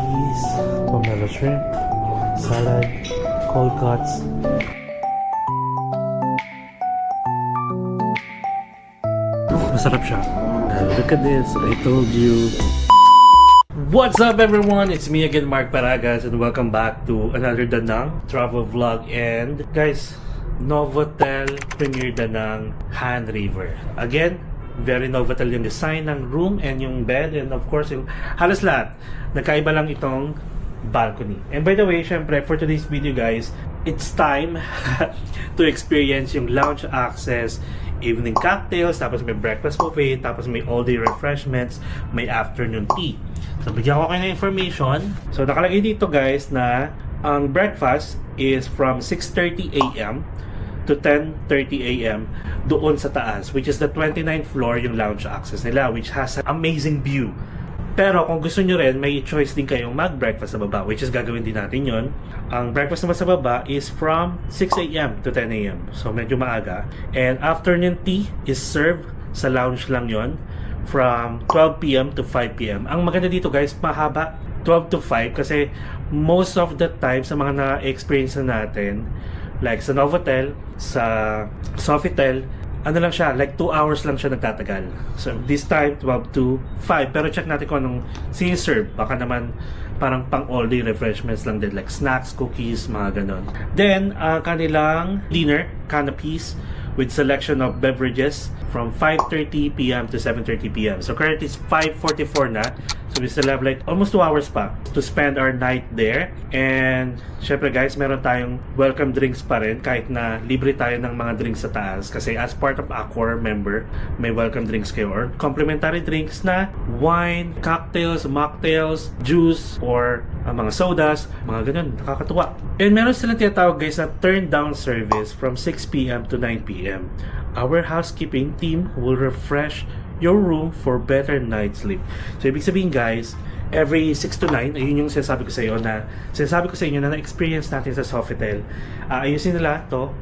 cheese, pomelo shrimp, salad, cold cuts. Masarap siya. Look at this, I told you. What's up everyone? It's me again, Mark Paragas, and welcome back to another Danang travel vlog. And guys, Novotel premiere Danang Han River. Again, very Novotel yung design ng room and yung bed, and of course yung halos lahat. Nagkaiba lang itong balcony. And by the way, syempre for today's video guys, it's time to experience yung lounge access, evening cocktails, tapos may breakfast buffet, tapos may all-day refreshments, may afternoon tea. So bigyan ko kayo ng information. So nakalagay dito guys na ang breakfast is from 6:30 a.m. to 10:30 a.m. doon sa taas, which is the 29th floor yung lounge access nila, which has an amazing view. Pero kung gusto nyo rin, may choice din kayong mag-breakfast sa baba, which is gagawin din natin yon. Ang breakfast naman sa baba is from 6 a.m. to 10 a.m. So medyo maaga. And afternoon tea is served sa lounge lang yon from 12 p.m. to 5 p.m. Ang maganda dito guys, mahaba 12 to 5 kasi most of the time sa mga na-experience na natin, like sa Novotel, sa Sofitel, ano lang siya, like 2 hours lang siya nagtatagal. So this time 12 to 5, pero check natin kung anong siniserve. Baka naman parang pang all day refreshments lang din, like snacks, cookies, mga ganon. Then kanilang dinner canopies with selection of beverages from 5:30 p.m. to 7:30 p.m. So currently it's 5:44 na. So we still have like almost 2 hours pa to spend our night there. And syempre guys, meron tayong welcome drinks pa rin kahit na libre tayo ng mga drinks sa taas. Kasi as part of Accor member, may welcome drinks kayo or complimentary drinks na wine, cocktails, mocktails, juice, or mga sodas, mga ganun. Nakakatuwa. And meron silang tinatawag guys na turn down service from 6 p.m. to 9 p.m. Our housekeeping team will refresh your room for better night sleep. So ibig sabihin guys, every 6 to 9, ayun yung sinasabi ko sa inyo na na-experience natin sa Sofitel. Ayusin nila to.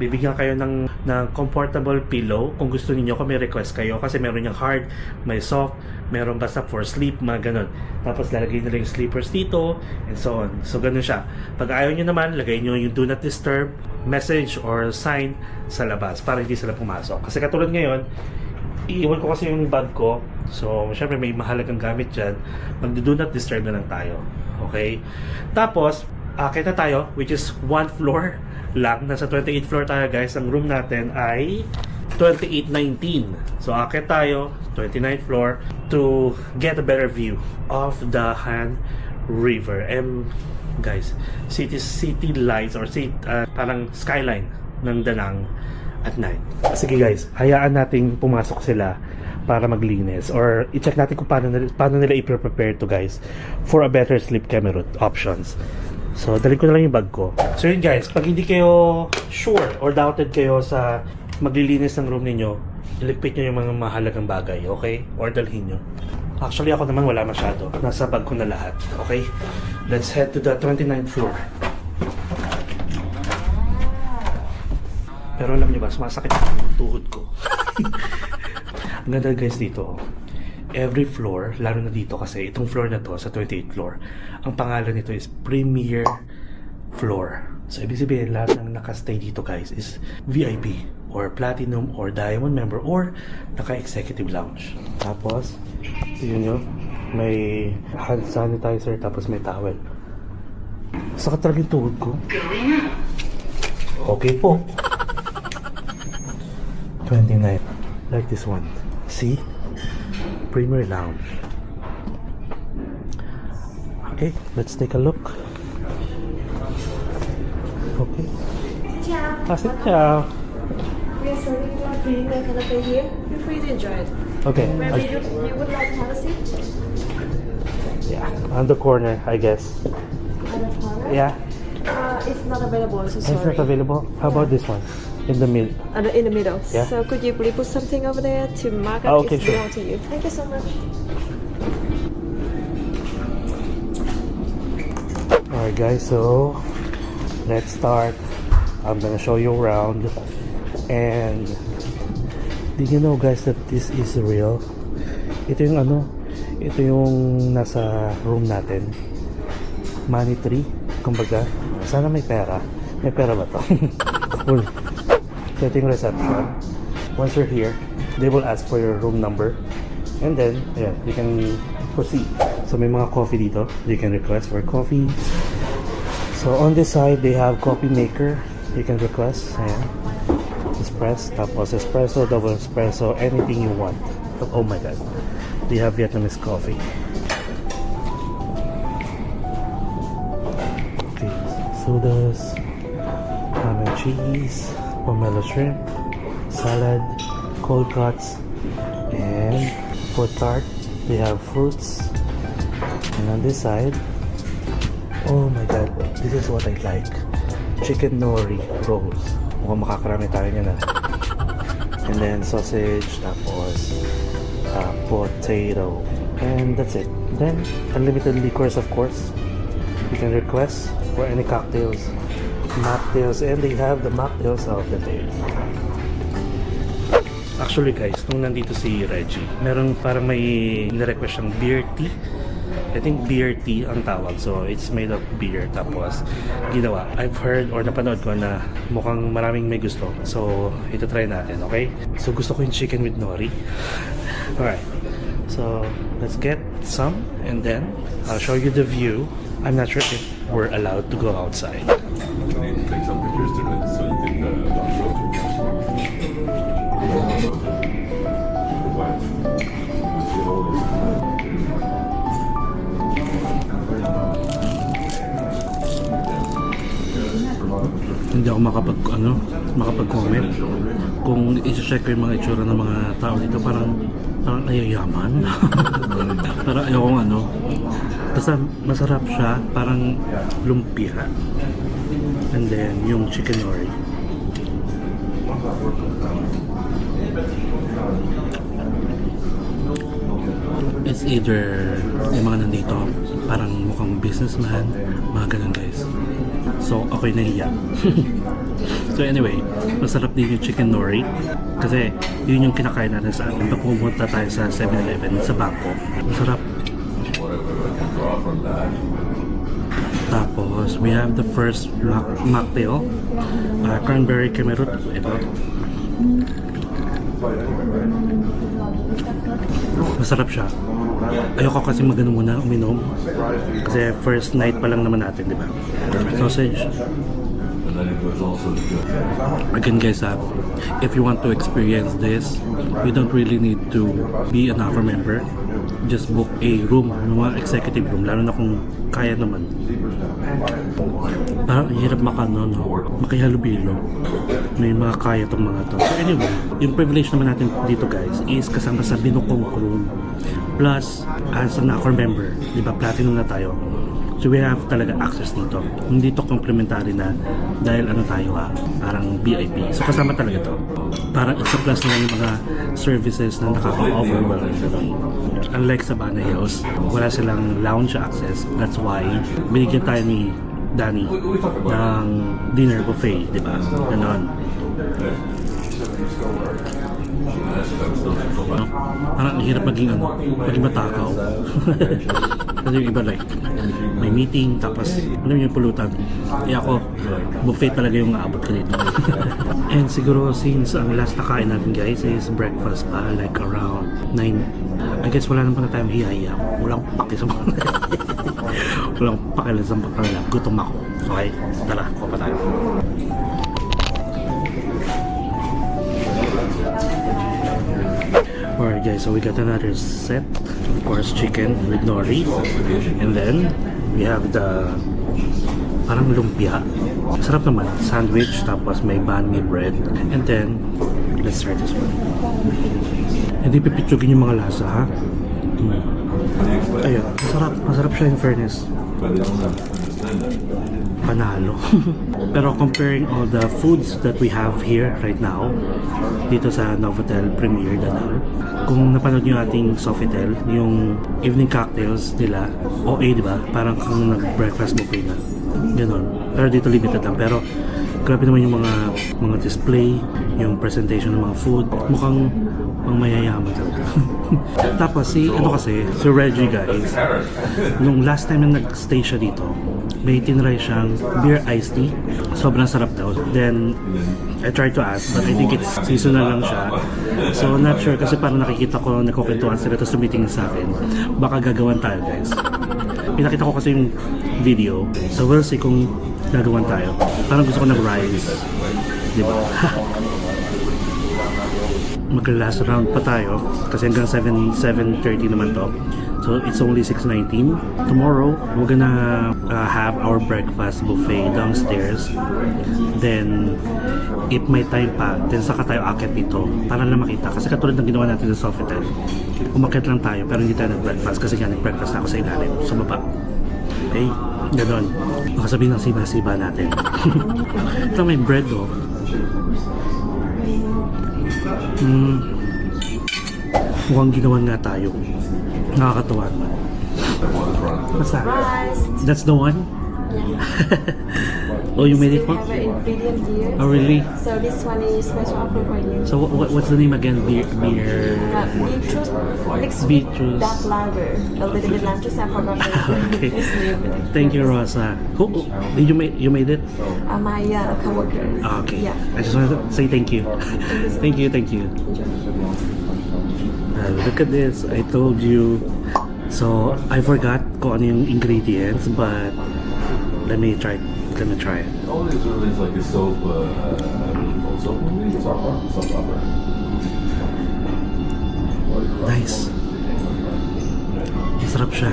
Bibigyan kayo ng comfortable pillow kung gusto niyo, kung may request kayo, kasi meron yung hard, may soft, meron basta for sleep, mga ganun. Tapos lalagay nila yung sleepers dito and so on. So ganun siya. Pag ayaw niyo naman, lagay niyo yung do not disturb message or sign sa labas para hindi sila pumasok. Kasi katulad ngayon, iiwan ko kasi yung bag ko. So, syempre may mahalagang gamit dyan. Mag-do not disturb na lang tayo. Okay? Tapos, akit na tayo, which is 1 floor lang. Nasa 28th floor tayo guys. Ang room natin ay 2819. So, akit tayo, 29th floor, to get a better view of the Han River. And guys, city lights or parang skyline ng Danang at night. Sige guys, hayaan nating pumasok sila para maglinis or i-check natin kung paano nila i-prepare to guys for a better sleep camera options. So dali ko na lang yung bag ko. So yun guys, pag hindi kayo sure or doubted kayo sa maglilinis ng room ninyo, iligpit nyo yung mga mahalagang bagay, okay? Or dalhin nyo. Actually ako naman wala masyado, nasa bag ko na lahat, okay? Let's head to the 29th floor. Pero alam niyo ba, sumasakit yung tuhod ko. Ang ganda guys dito. Every floor, lalo na dito kasi itong floor na to sa 28th floor, ang pangalan nito is Premier Floor. So ibig sabihin lahat ng nakastay dito guys is VIP or Platinum or Diamond member or naka-executive lounge. Tapos, yun nyo, may hand sanitizer tapos may towel. Sakit talaga yung tuhod ko. Okay po. 29, like this one. See? Premier Lounge. Okay, let's take a look. Okay. Ciao. Ciao. We are serving you a drink and canapé here. Feel free to enjoy it. Okay. Maybe you would like to have a seat? Yeah, on the corner, I guess. On the corner? Yeah. It's not available, so It's sorry. not available. How about this one? In the middle. In the middle. Yeah. So could you please put something over there to mark up Okay, it's sure. belong to you? Thank you so much. Alright guys, so let's start. I'm gonna show you around. And did you know guys that this is real? Ito yung ito yung nasa room natin. money tree. Kumbaga, sana may pera. May pera ba to? Cool. So ito yung reception. Once you're here, they will ask for your room number. And then, ayan, you can proceed. So may mga coffee dito. You can request for coffee. So on this side, they have coffee maker. You can request. Ayan. Espresso, tapos espresso, double espresso, anything you want. Oh my god. They have Vietnamese coffee. Okay, sodas, ham and cheese, pomelo shrimp, salad, cold cuts, and for tart, they have fruits. And on this side, oh my god, this is what I like. Chicken nori rolls. Mukhang makakarami tayo niyan ah. And then sausage, tapos potato. And that's it. Then, unlimited liquors of course. You can request for any cocktails, mocktails, and they have the mocktails of the day. Actually guys, nung nandito si Reggie, meron parang may nirequest siyang beer tea. I think beer tea ang tawag. So, it's made of beer. Tapos, ginawa. I've heard or napanood ko na mukhang maraming may gusto. So, ito try natin, okay? So, gusto ko yung chicken with nori. Alright. So, let's get some and then I'll show you the view. I'm not sure if we're allowed to go outside. We need to take some pictures to it so you can Hindi ako makapag-comment kung i-check ko yung mga itsura ng mga tao dito, parang ayayaman. Parang ayokong basta masarap siya, parang lumpia. And then yung chicken nori, it's either yung mga nandito parang mukhang businessman, mga ganun guys. So ako'y nahiya. So anyway, masarap din yung chicken nori kasi yun yung kinakain natin sa atin pag pumunta tayo sa 7-Eleven sa Bangkok. Masarap. Tapos we have the first mocktail, cranberry kemerut. Ito. Masarap siya. Ayoko kasi magano muna uminom kasi first night pa lang naman natin, di ba? Sausage. Again guys, if you want to experience this, you don't really need to be an Accor member. Just book a room, mga executive room, lalo na kung kaya naman. Parang hirap makihalubilo. May mga kaya tong mga to. So anyway, yung privilege naman natin dito guys is kasama sa binukong room. Plus, as an Accor member, di ba, platinum na tayo. So we have talaga access dito. Hindi to complimentary na dahil tayo parang VIP. So kasama talaga to. Parang isa plus na yung mga services na nakaka-overwhelm. Unlike sa Bana Hills, wala silang lounge access. That's why binigyan tayo ni Danny ng dinner buffet, di ba? Ganon. Parang hirap maging matakaw. Kasi yung iba like may meeting tapos yung pulutan. Ako buffet talaga yung aabot ko dito. And siguro since ang last na kain natin guys is breakfast pa, like around 9. I guess wala naman na tayong hiya-hiya. Walang paki sa mga walang pakialam sa mga gutom ako. Okay, tara, kuha pa tayo. Alright guys, so we got another set. Of course, chicken with nori. And then, we have the parang lumpia. Sarap naman. Sandwich, tapos may banh mi bread. And then, let's try this one. Hindi pipitsugin yung mga lasa, ha? Ayun, masarap. Masarap siya in fairness. Panalo. Pero comparing all the foods that we have here right now dito sa Novotel Premier Danang, kung napanood nyo ating Sofitel, yung evening cocktails nila, OA, di ba? Parang kung nag-breakfast buffet na. Ganon. Pero dito limited lang. Pero grabe naman yung mga display, yung presentation ng mga food. Mukhang mayayaman talaga. Tapos si Reggie guys, nung last time na nag-stay siya dito, May tinry siyang beer iced tea. Sobrang sarap daw. Then, I tried to ask, but I think it's seasonal lang siya. So, not sure kasi parang nakikita ko, nagkukwentuhan sila, tapos tumitingin sa akin. Baka gagawan tayo, guys. Pinakita ko kasi yung video. So, we'll see kung gagawan tayo. Parang gusto ko ng rice. Diba? Mag-last round pa tayo kasi hanggang 7:30 naman to. So it's only 6:19. Tomorrow, we're gonna have our breakfast buffet downstairs. Then, if may time pa, then saka tayo akit dito para lang makita. Kasi katulad ng ginawa natin sa Sofitel, umakit lang tayo pero hindi tayo nag-breakfast kasi nga nag-breakfast na ako sa ilalim, sa baba. Okay? Ganon. Baka sabihin ng siba-siba natin. Ito may bread oh. Mukhang ginawan nga tayo. Nakakatawa naman. What's that? Rice. That's the one? Oh, you made it We one? have an ingredient here. Oh, really? So this one is special offer for you. So what's the name again? Beer. Beetroot. Mixed Beetroot. with dark lager. A little bit lime juice. I forgot Okay. his name. Thank you, Rosa. Who did you made it? My coworker. Okay. Yeah. I just wanted to say thank you. Thank you. Look at this. I told you. So I forgot kung ano yung ingredients, but let me try it. All it is really is like a soap, soap movie? Soap opera. Nice. Masarap siya.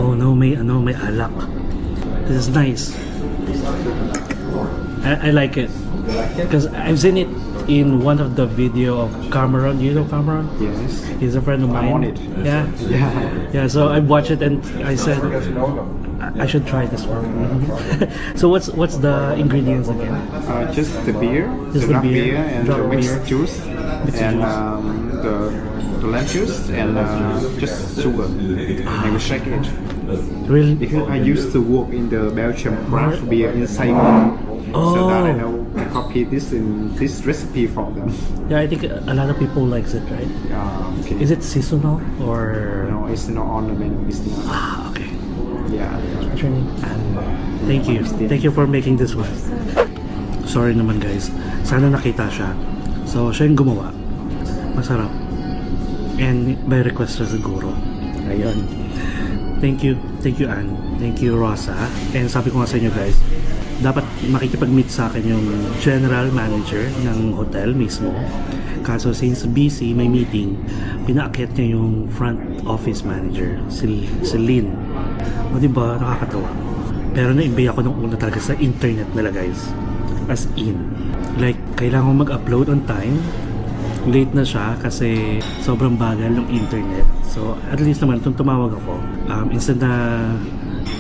Oh no, may alak. This is nice. I like it because I've seen it in one of the video of Cameron. You know Cameron? Yes. He's a friend of mine. I'm on it. Yeah. Yeah. So I watched it and I said I should try this one. So what's the ingredients again? Just the beer, Just the the dark beer, beer, and dark the mixed beer. juice, Mixed and juice. the lime juice, and just sugar. And we shake it. Really? Because I used to work in the Belgium craft beer in Saigon, so that I Oh. know I copy this recipe from them. Yeah, I think a lot of people likes it, right? Okay. Is it seasonal or? No, it's not on the menu. It's not. Ah, okay. Yeah. What's your name? Thank you. Thank you for making this one. Sorry naman guys. Sana nakita siya. So, siya yung gumawa. Masarap. And by request siya siguro. Ayun. Thank you. Thank you, Ann. Thank you, Rosa. And sabi ko nga sa inyo guys, dapat makikipag-meet sa akin yung general manager ng hotel mismo. Kaso since busy, may meeting, pinaakyat niya yung front office manager, si Lynn. O diba, nakakatawa. Pero na-imbay ako nung una talaga sa internet nila guys. As in. Like, kailangan ko mag-upload on time. Late na siya kasi sobrang bagal ng internet. So, at least naman, itong tumawag ako, instead na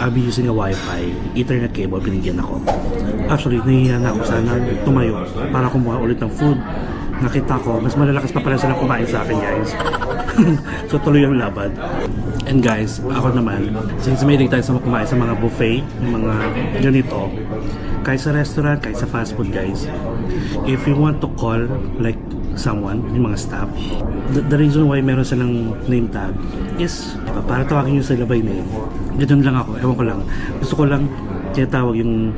I'll be using a Wi-Fi, Ethernet cable, binigyan ako. Actually, nahihiya na ako sana tumayo para kumuha ulit ng food. Nakita ko, mas malalakas pa pala silang kumain sa akin, guys. So, tuloy ang laban. And guys, ako naman, since mahilig tayo sa kumain sa mga buffet, yung mga ganito, kahit sa restaurant, kahit sa fast food, guys, if you want to call, like, someone, yung mga staff, the reason why meron silang name tag is para tawagin nyo sila by name. Ganun lang ako, ewan ko lang. Gusto ko lang tinatawag yung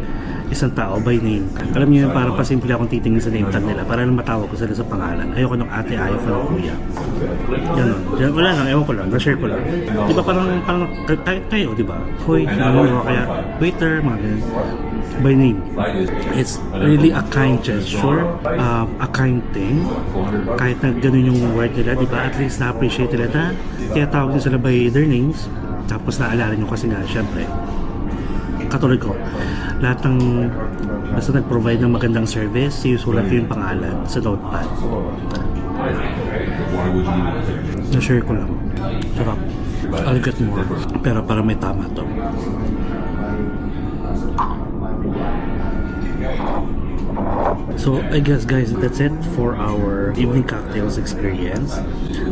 isang tao by name. Alam niyo yun, parang pasimple akong titingin sa name tag nila para lang matawag ko sila sa pangalan. Ayoko ng ate, ayoko ng kuya. Ganun. Wala lang, ewan ko lang, na-share ko lang. Di ba parang kayo, di ba? Hoy, ano, kaya waiter, mga ganun. By name. It's really a kind gesture, a kind thing. Kahit na ganun yung word nila, di ba? At least na-appreciate nila na tinatawag nyo sila by their names. Tapos naalala nyo kasi nga, syempre, katulad ko, lahat ng basta nag-provide ng magandang service, sinusulat ko yung pangalan sa notepad. Na-share ko lang. Sarap. I'll get more. Pero para may tama to. So, I guess guys, that's it for our evening cocktails experience.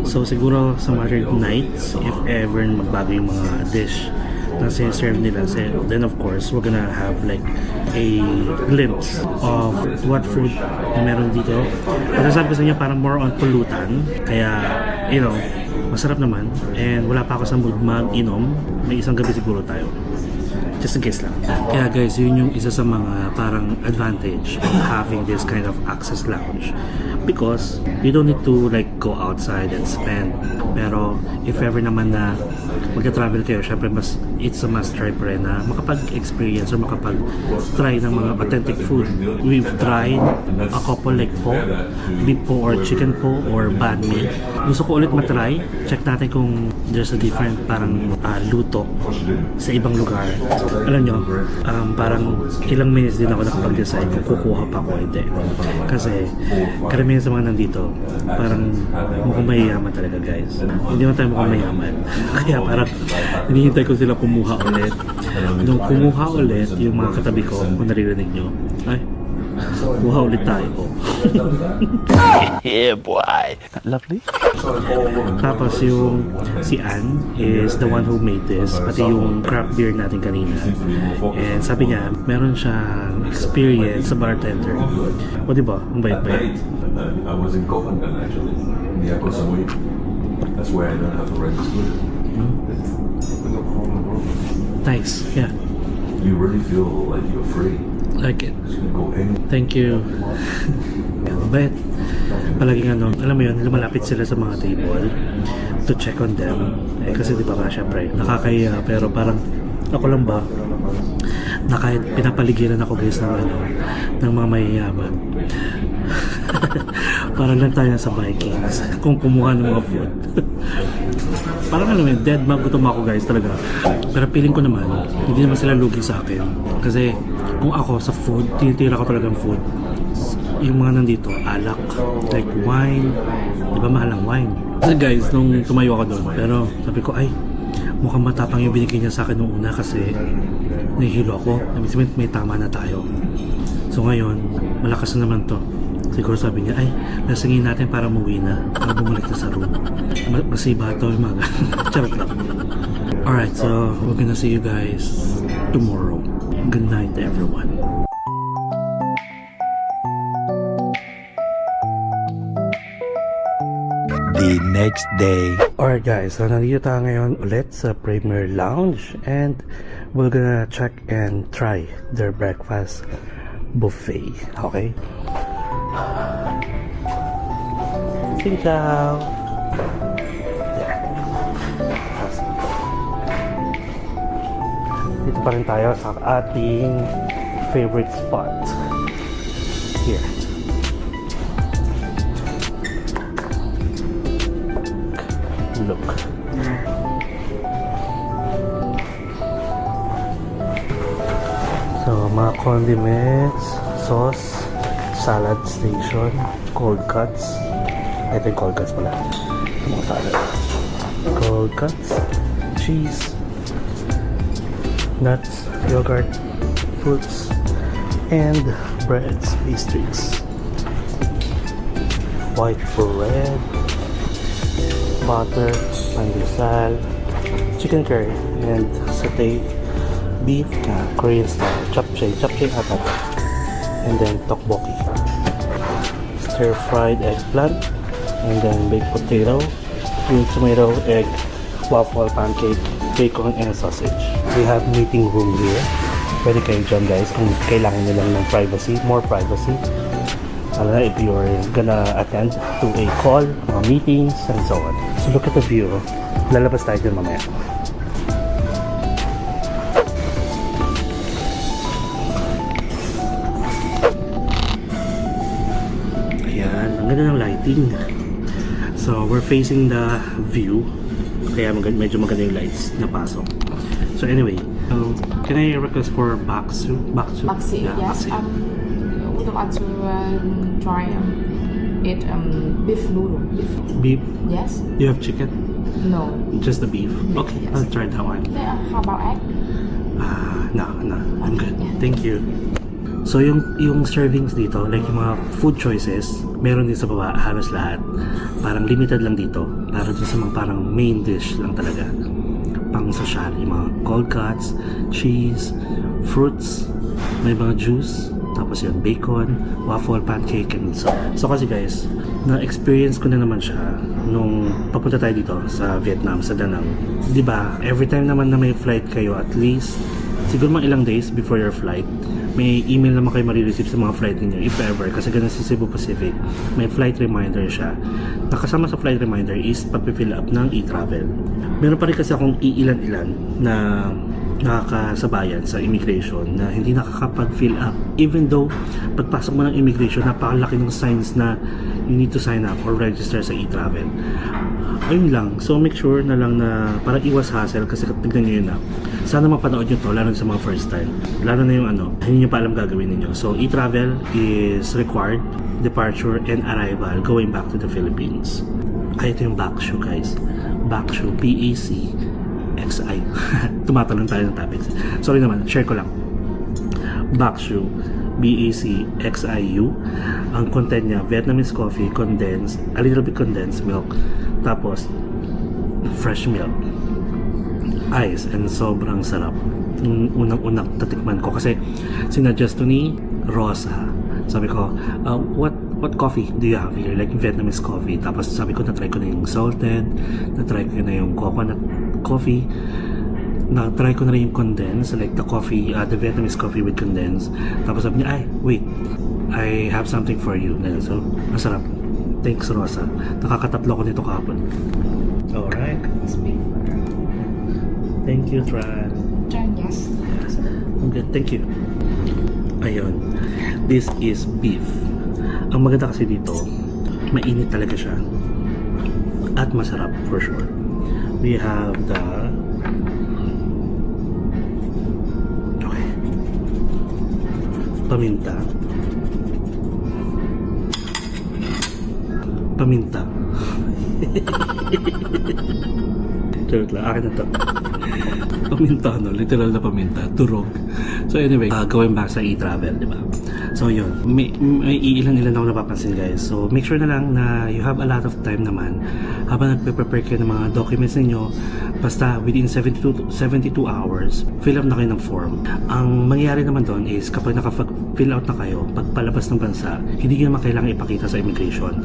So, siguro sa other nights, if ever magbago yung mga dish na sinaserve nila, then of course, we're gonna have like a glimpse of what food na meron dito. Pero sabi ko sa inyo, parang more on pulutan. Kaya, you know, masarap naman. And wala pa ako sa mood mag-inom. May isang gabi siguro tayo. Just in case lang. Kaya guys, yun yung isa sa mga parang advantage of having this kind of access lounge. Because you don't need to like go outside and spend. Pero if ever naman na magka-travel kayo, syempre it's a must try pa rin na makapag-experience or makapag-try ng mga authentic food. We've tried a couple like po, beef po or chicken po or banh mi. Gusto ko ulit matry. Check natin kung there's a different parang luto sa ibang lugar. Alam nyo, parang ilang minutes din ako nakapag-decide kung kukuha pa ako o hindi. Kasi karamihan sa mga nandito, parang mukhang mayayaman talaga guys. Hindi man tayo mukhang mayaman. Kaya parang hinihintay ko sila kumuha ulit. Nung kumuha ulit, yung mga katabi ko, kung naririnig nyo, ay, kuha ulit tayo. Yeah, boy. Lovely. Tapos yung si Ann is the one who made this, pati yung craft beer natin kanina. And sabi niya, meron siyang experience sa bartender. O diba? Ang bait-bait. I was in Copenhagen actually, in the Apple Samui. That's where I learned how to register. Nice. Yeah. You really feel like you're free. Like it. You can go anywhere. Thank you. But, palaging alam mo yun, lumalapit sila sa mga table to check on them. Eh, kasi di ba nga, syempre, nakakaya, pero parang, ako lang ba, na kahit pinapaligiran ako guys ng mga mayayaman. Parang lang tayo sa Vikings kung kumuha ng mga food. Parang alam mo yun, dead man gutom ako guys talaga. Pero feeling ko naman, hindi naman sila lugi sa akin. Kasi kung ako sa food, tinitira ko talagang food. Yung mga nandito, alak, like wine. Di ba mahal ang wine? Kasi guys, nung tumayo ako doon, pero sabi ko, ay, mukhang matapang yung binigay niya sa akin nung una kasi nahihilo ako. May tama na tayo. So ngayon, malakas na naman to. Siguro sabi niya, ay, lasingin natin para umuwi na. Para bumalik na sa room. Masiba to yung mga charot lang. Alright, so we're gonna see you guys tomorrow. Good night, everyone. The next day. Alright guys, so nandito tayo ngayon ulit sa Premier Lounge and we're gonna check and try their breakfast buffet. Okay? Xin chào. Dito pa rin tayo sa ating favorite spot. Here. Look. So, mga condiments, sauce, salad station, cold cuts. Ito yung cold cuts pala. Ito mga salad. Cold cuts, cheese, nuts, yogurt, fruits, and breads, pastries. White bread, butter, pandesal, chicken curry, and sauteed beef, Korean style, japchae ata, and then tteokbokki, stir-fried eggplant, and then baked potato, green tomato, egg, waffle, pancake, bacon, and sausage. We have meeting room here. Pwede kayo dyan guys kung kailangan nyo lang ng privacy, more privacy. If you're gonna attend to a call, meetings, and so on. So look at the view. Lalabas tayo dyan mamaya. Ayan, ang ganda ng lighting. So we're facing the view. Kaya medyo maganda yung lights na pasok. So anyway, can I request for baksu? Bakso, Yeah, yes. baksu. Would you like to try eat beef noodle? Beef? Yes. You have chicken? No. Just the beef? Okay, Yes. I'll try that one. Yeah, how about egg? No, I'm good. Thank you. So yung servings dito, like yung mga food choices, meron din sa baba, halos lahat. Parang limited lang dito. Para dun sa mga parang main dish lang talaga. Pang social, yung mga cold cuts, cheese, fruits, may mga juice, tapos yun, bacon, waffle, pancake, and so. So kasi guys, na-experience ko na naman siya nung papunta tayo dito sa Vietnam, sa Da Nang. Diba, every time naman na may flight kayo, at least siguro mga ilang days before your flight, may email naman kayo marireceive sa mga flight ninyo, if ever, kasi ganun sa Cebu Pacific, may flight reminder siya. Nakasama sa flight reminder is pag-fill up ng e-travel. Meron pa rin kasi akong iilan-ilan na nakakasabayan sa immigration na hindi nakakapag-fill up, even though pagpasok mo ng immigration, napakalaki ng signs na you need to sign up or register sa e-travel. Ayun lang, so make sure na lang na para iwas hassle, kasi tignan nyo yun na sana mapanood nyo to, lalo sa mga first time, lalo na yung hindi nyo pa alam gagawin ninyo. So e-travel is required, departure and arrival going back to the Philippines. Ito yung back shoe, guys. Back shoe, BACXI. Tumatalon tayo ng topics. Sorry naman, share ko lang. Back shoe, BACXIU. Ang content niya, Vietnamese coffee, condensed, a little bit condensed milk, tapos fresh milk, ice, and sobrang sarap. Yung unang-unang tatikman ko, kasi sinadjust to ni Rosa. Sabi ko, what coffee do you have here? Like Vietnamese coffee. Tapos sabi ko, na-try ko na yung salted, na-try ko na yung coconut coffee, na-try ko na rin yung condensed, like the coffee, the Vietnamese coffee with condensed. Tapos sabi niya, wait, I have something for you. So, masarap. Thanks, Rosa. Nakakatatlo ko nito kahapon. Alright. Thank you, Tran. Yes. Okay, thank you. Ayun. This is beef. Ang maganda kasi dito, mainit talaga siya. At masarap, for sure. We have the... Okay. Paminta. Paminta. Charot lang, akin na to. Paminta, no? Literal na paminta. Turog. So anyway, going back sa e-travel, di ba? So yun, may ilan-ilan ako napapansin, guys. So make sure na lang na you have a lot of time naman habang nagpe-prepare kayo ng mga documents ninyo. Basta within 72 hours, fill up na kayo ng form. Ang mangyayari naman doon is kapag nakapag-fill out na kayo, pagpalabas ng bansa, hindi nyo naman kailangan ipakita sa immigration.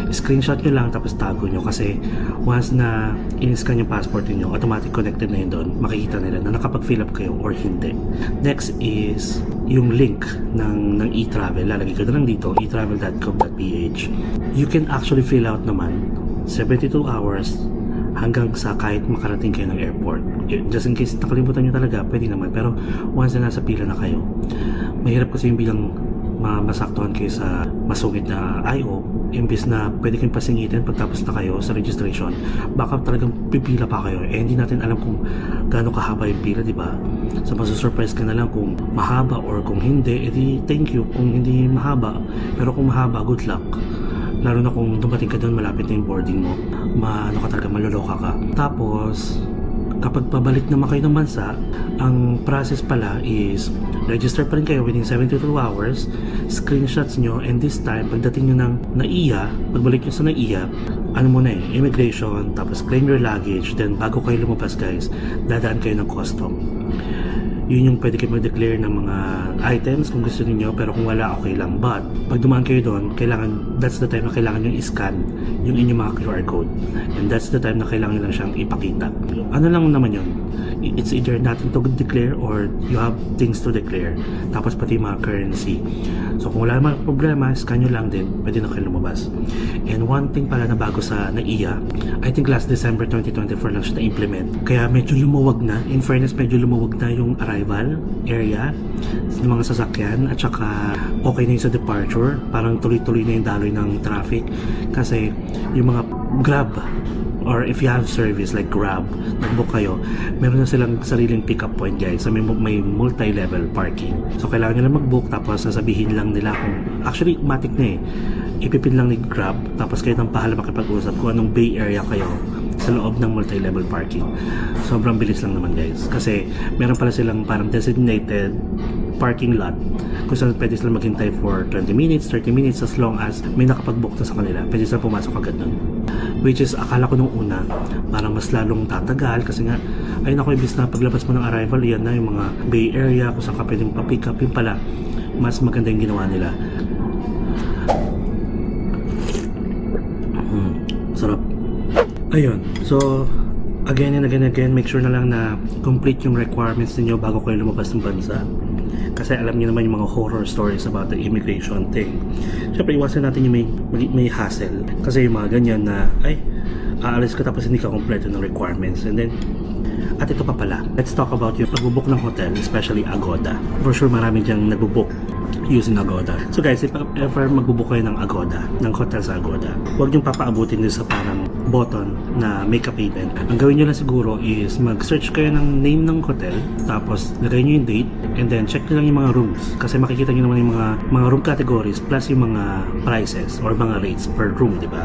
Screenshot nyo lang tapos tago nyo, kasi once na in-scan yung passport niyo, automatic connected na yun doon. Makikita nila na nakapag-fill up kayo or hindi. Next is yung link ng e-travel. Lalagay ko na lang dito, etravel.com.ph. You can actually fill out naman 72 hours hanggang sa kahit makarating kayo ng airport. Just in case nakalimutan nyo talaga, pwede naman. Pero once na nasa pila na kayo, mahirap kasi yung bilang masaktuhan kayo sa masungit na IO, imbis na pwede kayong pasingitin pagtapos na kayo sa registration, baka talagang pipila pa kayo. Hindi natin alam kung gaano kahaba yung pila, di ba? So masusurprise ka na lang kung mahaba, or kung hindi, edi thank you kung hindi mahaba. Pero kung mahaba, good luck. Lalo na kung dumating ka doon, malapit na yung boarding mo, maloloka ka. Tapos kapag pabalik naman kayo ng bansa, ang process pala is register pa rin kayo within 72 hours, screenshots nyo, and this time, pagdating nyo ng NAIA, pagbalik nyo sa NAIA, immigration, tapos claim your luggage, then bago kayo lumabas, guys, dadaan kayo ng custom. Yun yung pwede kayo mag-declare ng mga items kung gusto niyo, pero kung wala, okay lang. But pag dumaan kayo doon, that's the time na kailangan nyo i-scan yung inyong mga QR code, and that's the time na kailangan nyo lang siyang ipakita. Ano lang naman yun, it's either nothing to declare or you have things to declare, tapos pati mga currency. So kung wala naman problema, scan nyo lang din, pwede na kayo lumabas. And one thing pala na bago sa NAIA, I think last December 2024 lang siya na-implement, kaya medyo lumuwag na. In fairness, medyo lumuwag na yung arrival area sa mga sasakyan, at saka okay na yung sa departure. Parang tuloy-tuloy na yung daloy ng traffic, kasi yung mga Grab, or if you have service like Grab, nag-book kayo, meron na silang sariling pick-up point, guys. So may multi-level parking. So kailangan nyo lang mag-book, tapos sasabihin lang nila kung, actually matic na ipipin lang ni Grab, tapos kayo nang pahala makipag-usap kung anong bay area kayo sa loob ng multi-level parking. Sobrang bilis lang naman, guys, kasi meron pala silang parang designated parking lot kung saan pwede sila maghintay for 20 minutes, 30 minutes, as long as may nakapag-book na sa kanila, pwede sila pumasok agad nun. Which is, akala ko nung una parang mas lalong tatagal, kasi nga ayun ako, ibis na paglabas mo ng arrival, yan na yung mga bay area kung saan ka pwedeng pa-pick up. Yung pala, mas maganda yung ginawa nila. Sarap. Ayun, so again and again, make sure na lang na complete yung requirements ninyo bago kayo lumabas ng bansa. Kasi alam niyo naman yung mga horror stories about the immigration thing. Siyempre, iwasan natin yung may hassle. Kasi yung mga ganyan na, ay, aalis ka tapos hindi ka kompleto ng requirements. And then, at ito pa pala, let's talk about yung pag-book ng hotel, especially Agoda. For sure, marami diyang nag-book using Agoda. So guys, if ever magbubook kayo ng Agoda, ng hotel sa Agoda, huwag niyong papaabutin din sa parang button na make a payment. Ang gawin niyo lang siguro is mag-search kayo ng name ng hotel, tapos lagay niyo yung date, and then check niyo lang yung mga rooms. Kasi makikita niyo naman yung mga room categories plus yung mga prices or mga rates per room, di ba?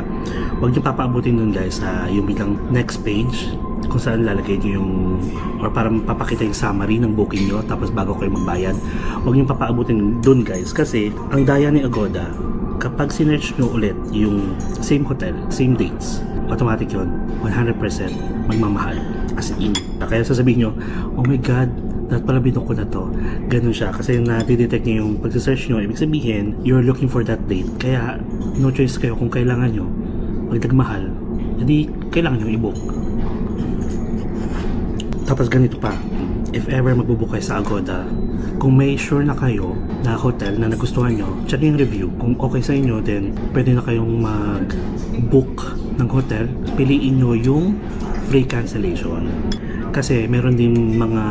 Huwag niyo papaabutin dun guys sa yung bilang next page kung saan lalagay niyo yung or parang papakita yung summary ng booking nyo tapos bago kayo magbayad. Huwag nyo papaabutin dun guys kasi ang daya ni Agoda, kapag sinearch nyo ulit yung same hotel, same dates, automatic yun, 100% magmamahal as in. Kaya sasabihin nyo, oh my god, dapat pala binook ko na to. Ganun siya kasi na-detect nyo yung pag-search nyo, ibig sabihin you're looking for that date, kaya no choice kayo kung kailangan nyo magdagmahal, hindi kailangan nyo i-book. Tapos ganito pa, if ever magbubook kayo sa Agoda, kung may sure na kayo na hotel na nagustuhan nyo, check yung review. Kung okay sa inyo, then pwede na kayong mag-book ng hotel. Piliin nyo yung free cancellation. Kasi meron din mga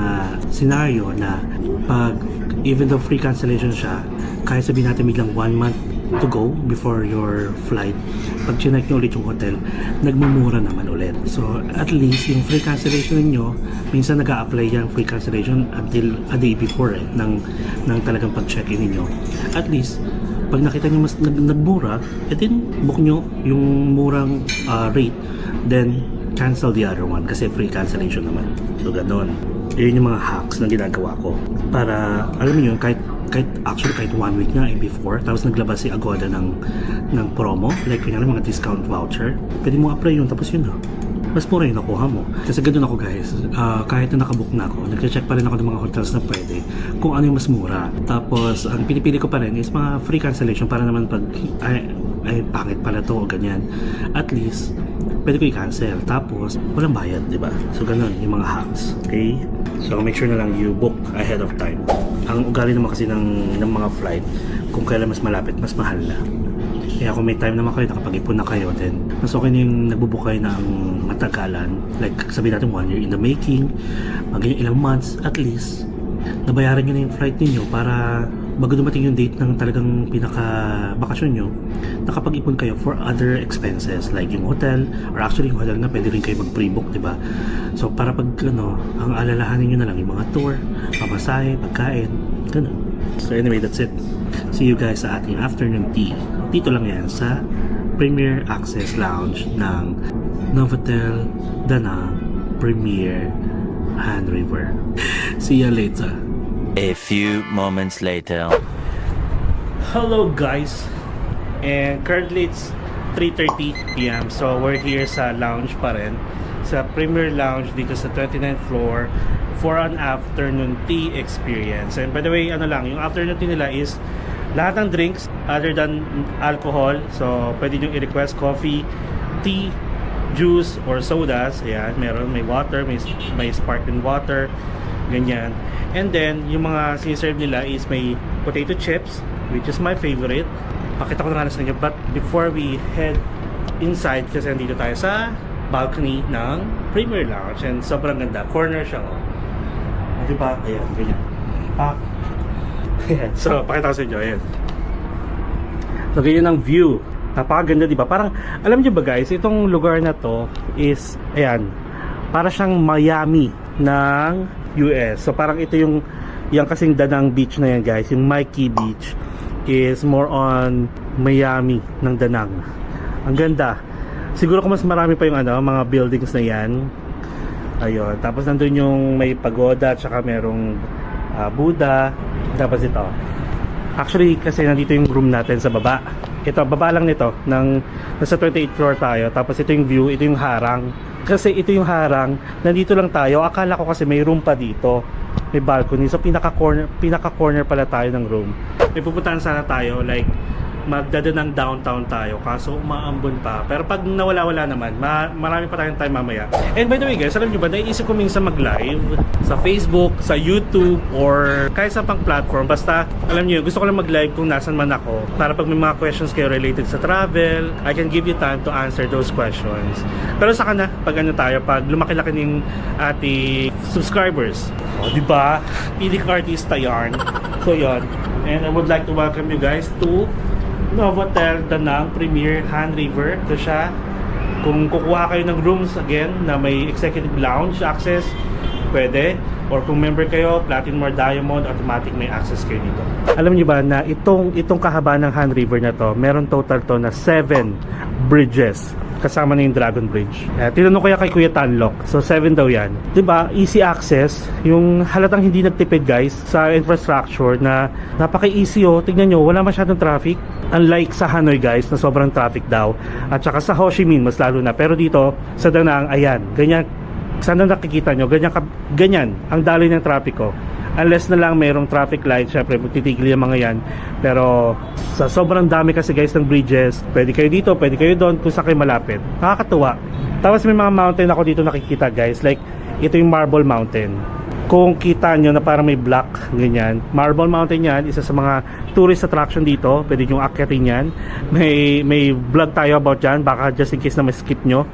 scenario na pag even though free cancellation siya, kahit sabihin natin biglang 1 month to go before your flight, pag chinek nyo ulit yung hotel, nagmumura naman ulit. So at least yung free cancellation niyo, minsan nag-a-apply yung free cancellation until a day before ng talagang pag-check-in niyo. At least pag nakita nyo mas nagmura, then book nyo yung murang rate, then cancel the other one kasi free cancellation naman. So ganon. Yun yung mga hacks na ginagawa ko para alam niyo kahit 1 week nga before, tapos naglabas si Agoda ng promo, like kunyari mga discount voucher, pwede mo apply yun, tapos yun na, mas mura yung nakuha mo. Kasi ganun ako guys, kahit na nakabook na ako, nag-check pa rin ako ng mga hotels na pwede kung ano yung mas mura. Tapos ang pinipili ko pa rin is mga free cancellation para naman pag ay pangit pala to o ganyan, at least pwede ko i-cancel tapos walang bayad, di ba? So ganun yung mga hacks. Okay, so make sure na lang you book ahead of time. Ang ugali naman kasi ng mga flight, kung kailan mas malapit, mas mahal na. Kaya kung may time naman kayo, nakapag-ipon na kayo, then mas okay na yung nagbubook kayo ng matagalan, like sabihin natin 1 year in the making, ilang months, at least nabayaran nyo na yung flight ninyo para bago dumating yung date ng talagang pinaka-bakasyon nyo, nakapag-ipon kayo for other expenses like yung hotel, or actually yung hotel na pwede rin kayo mag-pre-book, diba? So para pag ang alalahanin nyo na lang yung mga tour, pamasahe, pagkain, ganun. So anyway, that's it. See you guys sa ating afternoon tea. Dito lang yan sa Premier Access Lounge ng Novotel Da Nang Premier Han River. See ya later. A few moments later. Hello guys, and currently it's 3:30 PM, so we're here sa lounge pa rin, sa Premier Lounge dito sa 29th floor for an afternoon tea experience. And by the way, ano lang, yung afternoon tea nila is lahat ng drinks other than alcohol, so pwede nyo i-request coffee, tea, juice, or sodas. Ayan, meron, may water, may sparkling water, ganyan. And then, yung mga siniserve nila is may potato chips, which is my favorite. Pakita ko na nga sa inyo. But before we head inside, kasi nandito tayo sa balcony ng Premier Lounge. And sobrang ganda. Corner siya. Oh. Diba? Ayan, ganyan. Ayan. So, pakita ko sa inyo. Ayan. So, ganyan ang view. Napakaganda, diba? Parang, alam nyo ba guys, itong lugar na to is, ayan, para siyang Miami ng US. So parang ito yung kasing Da Nang beach na yan guys, yung Mikey Beach is more on Miami ng Da Nang. Ang ganda. Siguro kung mas marami pa yung mga buildings na yan. Ayun. Tapos nandun yung may pagoda, tsaka merong Buddha. Tapos ito. Actually kasi nandito yung room natin sa baba. Ito, baba lang nito. Nasa 28th floor tayo. Tapos ito yung view, ito yung harang. Kasi ito yung harang, nandito lang tayo. Akala ko kasi may room pa dito, may balcony. So pinaka corner pala tayo ng room. May pupuntahan sana tayo like magdadaan ng downtown tayo kaso umaambon pa. Pero pag nawala-wala naman, marami pa tayong time mamaya. And by the way guys, alam nyo ba, naiisip ko minsan mag-live sa Facebook, sa YouTube, or kahit sa pang platform. Basta, alam nyo, gusto ko lang mag-live kung nasan man ako. Para pag may mga questions kayo related sa travel, I can give you time to answer those questions. Pero saka na, pag ano tayo, pag lumaki-laki ng ating subscribers. O, diba? Pilik artista yarn. So, yon. And I would like to welcome you guys to Novotel Danang Premier Han River. Ito siya. Kung kukuha kayo ng rooms again na may executive lounge access, pwede. Or kung member kayo, Platinum or Diamond, automatic may access kayo dito. Alam niyo ba na itong kahaba ng Han River na to, meron total to na 7 bridges. Kasama na yung Dragon Bridge. Tinanong ko yan kay Kuya Tanlok. So 7 daw yan. Diba? Easy access. Yung halatang hindi nagtipid guys sa infrastructure na napaka-easy oh. Tignan nyo, wala masyadong traffic. Unlike sa Hanoi guys na sobrang traffic daw. At saka sa Ho Chi Minh mas lalo na. Pero dito sa Danang, ayan. Ganyan. Sana nakikita nyo. Ganyan ang daloy ng traffic ko. Unless na lang mayroong traffic light, syempre magtitigil yung mga yan. Pero sa sobrang dami kasi guys ng bridges, pwede kayo dito, pwede kayo doon kung saan kayo malapit. Nakakatuwa. Tapos may mga mountain ako dito nakikita guys. Like ito yung Marble Mountain. Kung kita nyo na parang may block, ganyan. Marble Mountain yan, isa sa mga tourist attraction dito. Pwede nyo akyatin yan. May vlog tayo about yan, baka just in case na ma-skip nyo.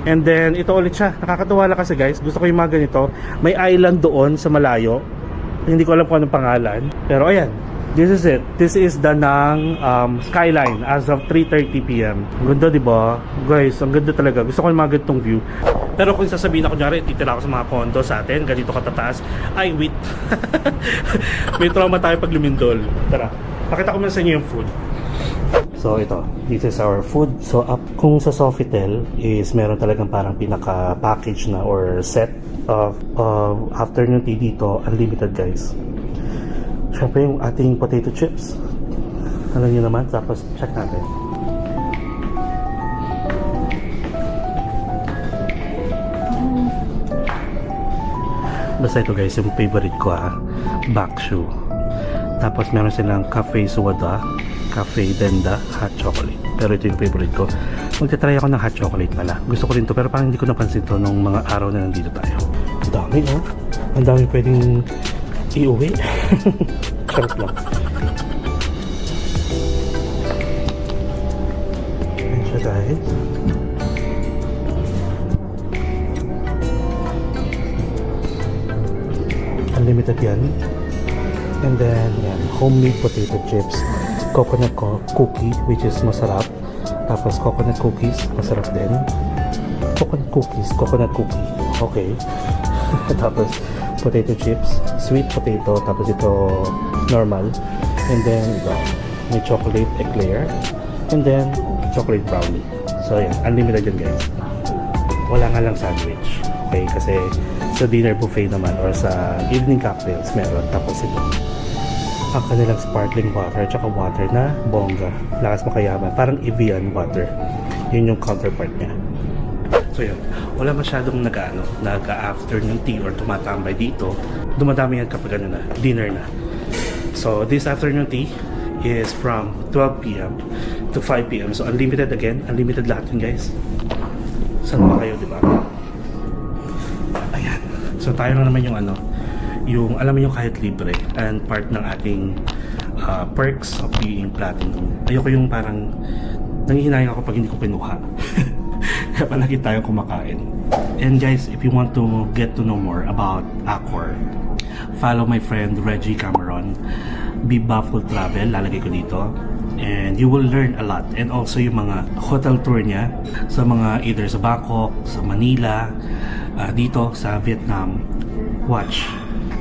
And then ito ulit siya. Nakakatuwa lang kasi guys. Gusto ko yung mga ganito. May island doon sa malayo. Hindi ko alam kung anong pangalan. Pero ayan, this is it. This is Danang skyline as of 3:30 PM. Ganda diba? Guys, ang ganda talaga. Gusto ko yung mga ganitong view. Pero kung sasabihin ako nyari, titira ako sa mga condo sa atin, ganito katataas, ay wait. May trauma tayo pag lumindol. Tara, pakita ko muna sa inyo yung food. So ito, this is our food. So up kung sa Sofitel is meron talagang parang pinaka-package na or set of afternoon tea dito, unlimited guys. Syempre yung ating potato chips. Alam niyo naman, tapos check natin. Basta ito guys, yung favorite ko Bakshu. Tapos meron silang cafe suwada, cafe denda, hot chocolate. Pero ito yung favorite ko. Magtatry ako ng hot chocolate pala. Gusto ko rin to pero parang hindi ko napansin to nung mga araw na nandito tayo. Ang dami oh. Ang dami pwedeng iuwi. Charot lang. Ayan siya guys. Unlimited yan. And then yan, homemade potato chips, coconut cookie which is masarap. Tapos coconut cookies, masarap din. Coconut cookie. Okay. Tapos potato chips, sweet potato, tapos ito normal. And then ito, may chocolate eclair. And then chocolate brownie. So yan, unlimited yan guys. Wala nga lang sandwich. Okay, kasi sa dinner buffet naman or sa evening cocktails meron. Tapos ito, ang kanilang sparkling water at saka water na bongga, lakas makayaman, parang Evian water. Yun yung counterpart niya. So yun, wala masyadong nag-afternoon tea or tumatambay dito. Dumadami yan kapag ano na, dinner na. So this afternoon tea is from 12 PM to 5 PM. So unlimited again, unlimited lahat yun guys. Saan ba kayo, diba? Ayan. So tayo na naman yung yung alam mo yung kahit libre and part ng ating perks of being platinum. Ayoko yung parang nanghihinayang ako pag hindi ko pinuha. Kaya palagi tayong kumakain. And guys, if you want to get to know more about Accor, follow my friend Reggie Cameron, Be Baffled Travel, lalagay ko dito. And you will learn a lot. And also yung mga hotel tour niya sa mga either sa Bangkok, sa Manila, dito sa Vietnam. Watch.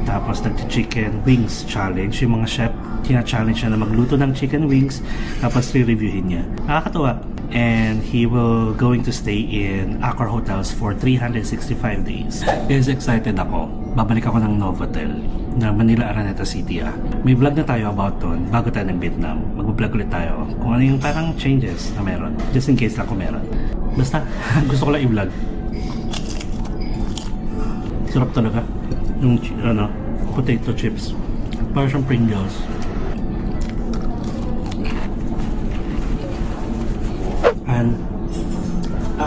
Tapos nagti-chicken wings challenge. Yung mga chef, tina-challenge siya na magluto ng chicken wings. Tapos re-reviewin niya. Nakakatuwa. And he will going to stay in Accor Hotels for 365 days. Is excited ako. Babalik ako ng Novotel na Manila Araneta City. May vlog na tayo about doon bago tayo ng Vietnam. Mag-vlog ulit tayo kung ano yung parang changes na meron. Just in case lang kung meron. Basta, gusto ko lang i-vlog. Sarap talaga. Yung potato chips. Parang siyang Pringles.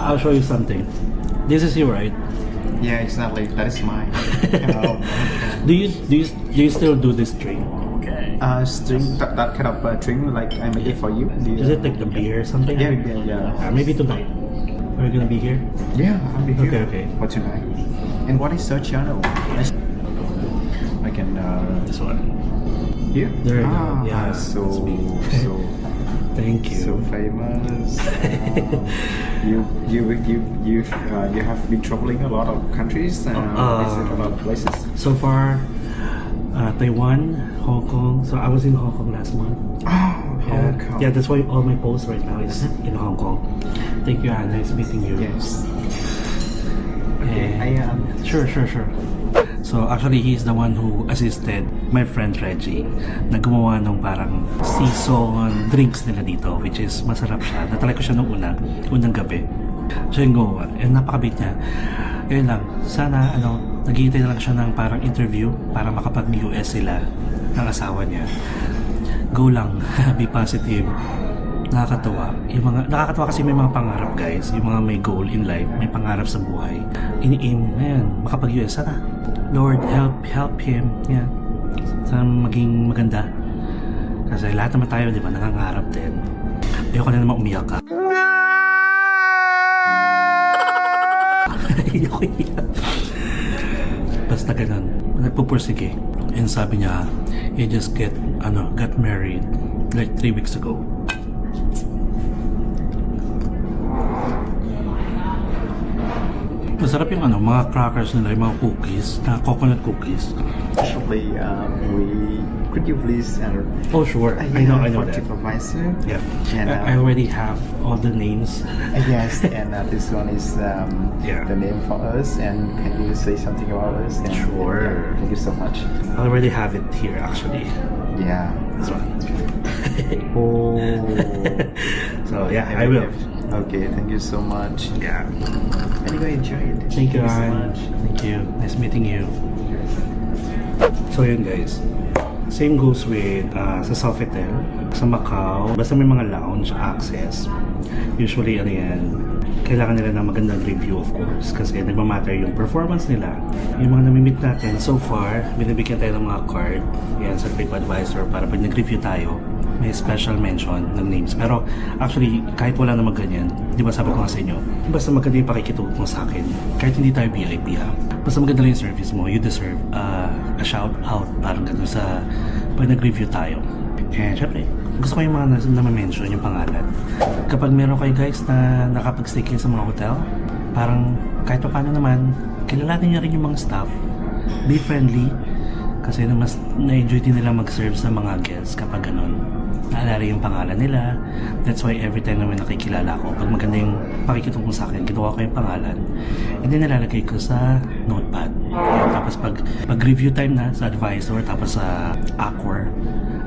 I'll show you something. This is you, right? Yeah, exactly. That is mine. Do you still do this drink? String, that kind of drink, like I make it for you. Do you- Is it like the beer or something? Yeah. Maybe tonight. Are you gonna be here? Yeah, I'll be here. Okay. For tonight. And what is your channel? I can. This one. Here. There you go. Yeah, So that's me. so Thank you. so famous. You have been traveling a lot of countries and visited a lot of places. So far, Taiwan, Hong Kong. So I was in Hong Kong last month. Hong Kong. Yeah, that's why all my posts right now is in Hong Kong. Thank you, Anne. Nice meeting you. Yes. Okay. And sure. So actually, he's the one who assisted my friend Reggie na gumawa ng parang season drinks nila dito, which is masarap siya. Natry ko siya nung unang gabi. Siya yung gumawa. And napakabait niya. Kaya lang, sana naghihintay na lang siya ng parang interview para makapag-US sila ng asawa niya. Go lang, be positive. Nakakatawa kasi may mga pangarap, guys. Yung mga may goal in life, may pangarap sa buhay. Ini-aim na yan, makapag-US. Sana, Lord, help him. Yan. Sana maging maganda. Kasi lahat naman tayo, di ba, nangangarap din. Ayoko na naman umiyak ka. Ayoko iyak. Basta ganun. Nagpupursige. And sabi niya, he just got married like 3 weeks ago. Masarap yung mga crackers nila, yung mga cookies, coconut cookies. Actually, could you please Oh sure, I know that. supervisor. Yeah, And, I already have all the names. Yes, and this one is Yeah. the name for us. And can you say something about us? And, Sure. thank you so much. I already have it here actually. Yeah. This one. Oh. So yeah, I will. Okay, thank you so much. Yeah. Anyway, enjoy it. Thank you, so Anne. much. Thank you. Nice meeting you. So yun guys. Same goes with sa Sofitel, sa Macau. Basta may mga lounge access. Usually yan, kailangan nila ng magandang review of course. Kasi nagmamatter yung performance nila. Yung mga namimit natin, so far, binibigyan tayo ng mga card. Yan sa TripAdvisor para pag nag-review tayo, may special mention ng names. Pero actually, kahit wala naman ganyan, di ba sabi ko nga sa inyo, basta maganda yung pakikitugot mo sa akin. Kahit hindi tayo VIP ha. Basta maganda lang yung service mo, you deserve a shout out parang gano'n sa pag nag-review tayo. And syempre, gusto ko yung mga na-mention yung pangalan. Kapag meron kayo guys na nakapag-stay kayo sa mga hotel, parang kahit pa paano naman, kilalanin niyo rin yung mga staff. Be friendly. Kasi mas na-enjoy din nila mag-serve sa mga guests kapag ganun. Naalala yung pangalan nila. That's why every time naman nakikilala ko, pag maganda yung pakikitong mo sa akin, ginawa ko yung pangalan. And then nilalagay ko sa notepad. Ayan, tapos pag review time na sa advisor, tapos sa Accor,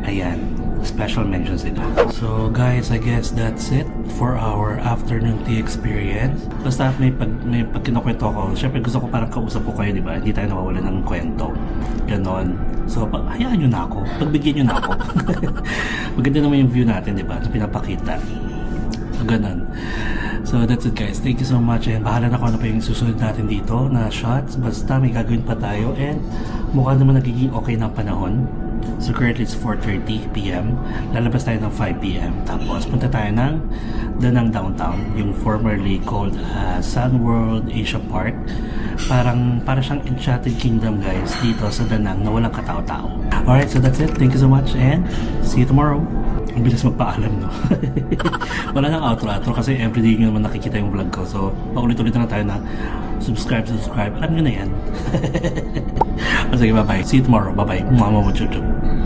ayan, special mentions sila. So guys, I guess that's it for our afternoon tea experience. Basta may pag kinukwento ko, syempre gusto ko parang kausap ko kayo, di ba? Hindi tayo nawawala ng kwento. Ganon. So, hayaan nyo na ako. Pagbigyan nyo na ako. Maganda naman yung view natin, di ba? Na pinapakita. So, ganon. So, that's it guys. Thank you so much. And bahala na kung ano pa yung susunod natin dito na shots. Basta may gagawin pa tayo. And mukha naman nagiging okay na ang panahon. So, currently it's 4:30 p.m. Lalabas tayo ng 5 p.m. Tapos, punta tayo ng Danang Downtown. Yung formerly called Sun World Asia Park. Para siyang Enchanted Kingdom guys dito sa Danang na walang katao-tao. Alright, so that's it. Thank you so much and see you tomorrow. Ang bilis magpaalam, no? Wala nang outro kasi everyday nyo naman nakikita yung vlog ko. So, paulit-ulit na tayo na subscribe. Alam nyo na yan. Sige, bye-bye. See you tomorrow. Bye-bye. Mama mo, chuchu.